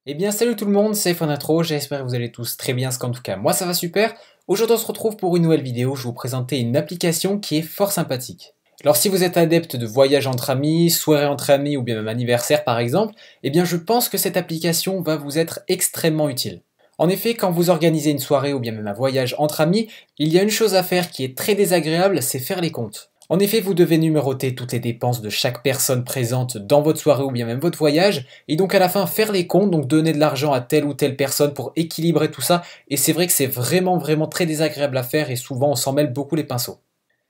Eh bien salut tout le monde, c'est Fonatro, j'espère que vous allez tous très bien, en tout cas moi ça va super. Aujourd'hui on se retrouve pour une nouvelle vidéo, je vais vous présenter une application qui est fort sympathique. Alors si vous êtes adepte de voyage entre amis, soirée entre amis ou bien même anniversaire par exemple, eh bien je pense que cette application va vous être extrêmement utile. En effet, quand vous organisez une soirée ou bien même un voyage entre amis, il y a une chose à faire qui est très désagréable, c'est faire les comptes. En effet, vous devez numéroter toutes les dépenses de chaque personne présente dans votre soirée ou bien même votre voyage, et donc à la fin faire les comptes, donc donner de l'argent à telle ou telle personne pour équilibrer tout ça, et c'est vrai que c'est vraiment très désagréable à faire et souvent on s'en mêle beaucoup les pinceaux.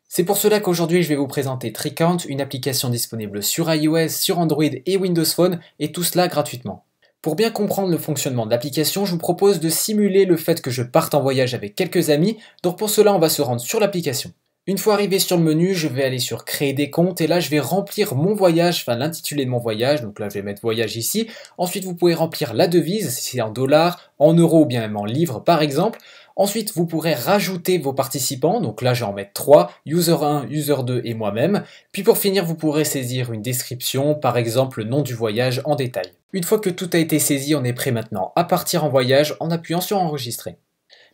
C'est pour cela qu'aujourd'hui je vais vous présenter Tricount, une application disponible sur iOS, sur Android et Windows Phone, et tout cela gratuitement. Pour bien comprendre le fonctionnement de l'application, je vous propose de simuler le fait que je parte en voyage avec quelques amis, donc pour cela on va se rendre sur l'application. Une fois arrivé sur le menu, je vais aller sur créer des comptes et là je vais remplir mon voyage, enfin l'intitulé de mon voyage, donc là je vais mettre voyage ici. Ensuite vous pouvez remplir la devise, si c'est en dollars, en euros ou bien même en livres par exemple. Ensuite vous pourrez rajouter vos participants, donc là je vais en mettre 3, user 1, user 2 et moi-même. Puis pour finir vous pourrez saisir une description, par exemple le nom du voyage en détail. Une fois que tout a été saisi, on est prêt maintenant à partir en voyage en appuyant sur enregistrer.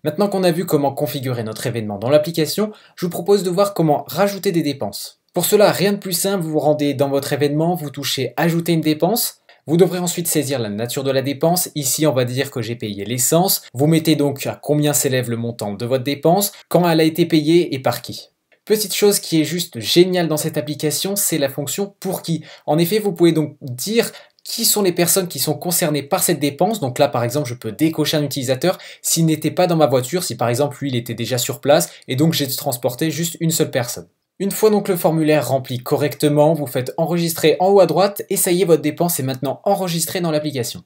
Maintenant qu'on a vu comment configurer notre événement dans l'application, je vous propose de voir comment rajouter des dépenses. Pour cela, rien de plus simple, vous vous rendez dans votre événement, vous touchez ajouter une dépense. Vous devrez ensuite saisir la nature de la dépense. Ici, on va dire que j'ai payé l'essence. Vous mettez donc à combien s'élève le montant de votre dépense, quand elle a été payée et par qui. Petite chose qui est juste géniale dans cette application, c'est la fonction pour qui. En effet, vous pouvez donc dire qui sont les personnes qui sont concernées par cette dépense. Donc là, par exemple, je peux décocher un utilisateur s'il n'était pas dans ma voiture, si par exemple, lui, il était déjà sur place, et donc j'ai transporté juste une seule personne. Une fois donc le formulaire rempli correctement, vous faites enregistrer en haut à droite, et ça y est, votre dépense est maintenant enregistrée dans l'application.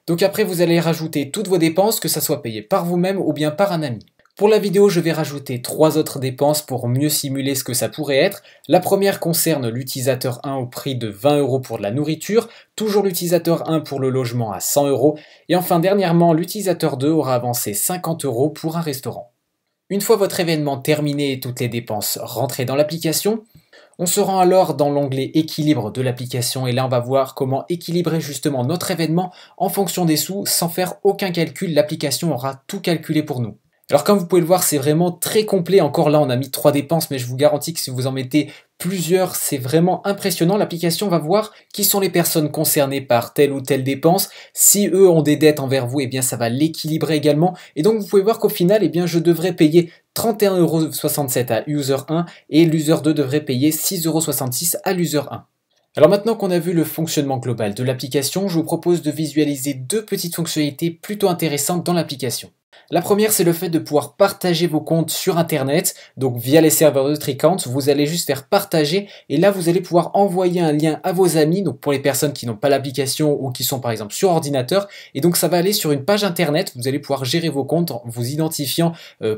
Donc après, vous allez rajouter toutes vos dépenses, que ça soit payé par vous-même ou bien par un ami. Pour la vidéo, je vais rajouter 3 autres dépenses pour mieux simuler ce que ça pourrait être. La première concerne l'utilisateur 1 au prix de 20 € pour de la nourriture, toujours l'utilisateur 1 pour le logement à 100 €, et enfin dernièrement, l'utilisateur 2 aura avancé 50 € pour un restaurant. Une fois votre événement terminé et toutes les dépenses rentrées dans l'application, on se rend alors dans l'onglet équilibre de l'application et là on va voir comment équilibrer justement notre événement en fonction des sous sans faire aucun calcul, l'application aura tout calculé pour nous. Alors comme vous pouvez le voir, c'est vraiment très complet. Encore là, on a mis 3 dépenses, mais je vous garantis que si vous en mettez plusieurs, c'est vraiment impressionnant. L'application va voir qui sont les personnes concernées par telle ou telle dépense. Si eux ont des dettes envers vous, eh bien ça va l'équilibrer également. Et donc vous pouvez voir qu'au final, eh bien je devrais payer 31,67 € à user 1 et l'user 2 devrait payer 6,66 € à l'user 1. Alors maintenant qu'on a vu le fonctionnement global de l'application, je vous propose de visualiser deux petites fonctionnalités plutôt intéressantes dans l'application. La première, c'est le fait de pouvoir partager vos comptes sur Internet, donc via les serveurs de Tricount, vous allez juste faire partager et là vous allez pouvoir envoyer un lien à vos amis, donc pour les personnes qui n'ont pas l'application ou qui sont par exemple sur ordinateur, et donc ça va aller sur une page Internet, vous allez pouvoir gérer vos comptes en vous identifiant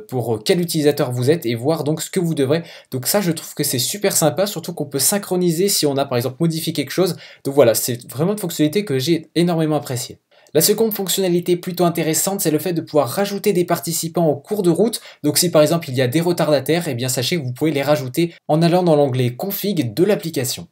pour quel utilisateur vous êtes et voir donc ce que vous devrez. Donc ça je trouve que c'est super sympa, surtout qu'on peut synchroniser si on a par exemple modifié quelque chose, donc voilà, c'est vraiment une fonctionnalité que j'ai énormément appréciée. La seconde fonctionnalité plutôt intéressante, c'est le fait de pouvoir rajouter des participants en cours de route. Donc si par exemple il y a des retardataires, eh bien sachez que vous pouvez les rajouter en allant dans l'onglet config de l'application.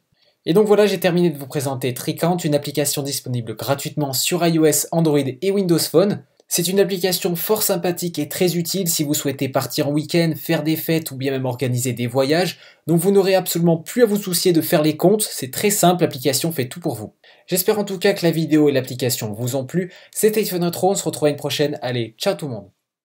Et donc voilà, j'ai terminé de vous présenter Tricount, une application disponible gratuitement sur iOS, Android et Windows Phone. C'est une application fort sympathique et très utile si vous souhaitez partir en week-end, faire des fêtes ou bien même organiser des voyages. Donc vous n'aurez absolument plus à vous soucier de faire les comptes, c'est très simple, l'application fait tout pour vous. J'espère en tout cas que la vidéo et l'application vous ont plu. C'était Fonatro, on se retrouve à une prochaine. Allez, ciao tout le monde.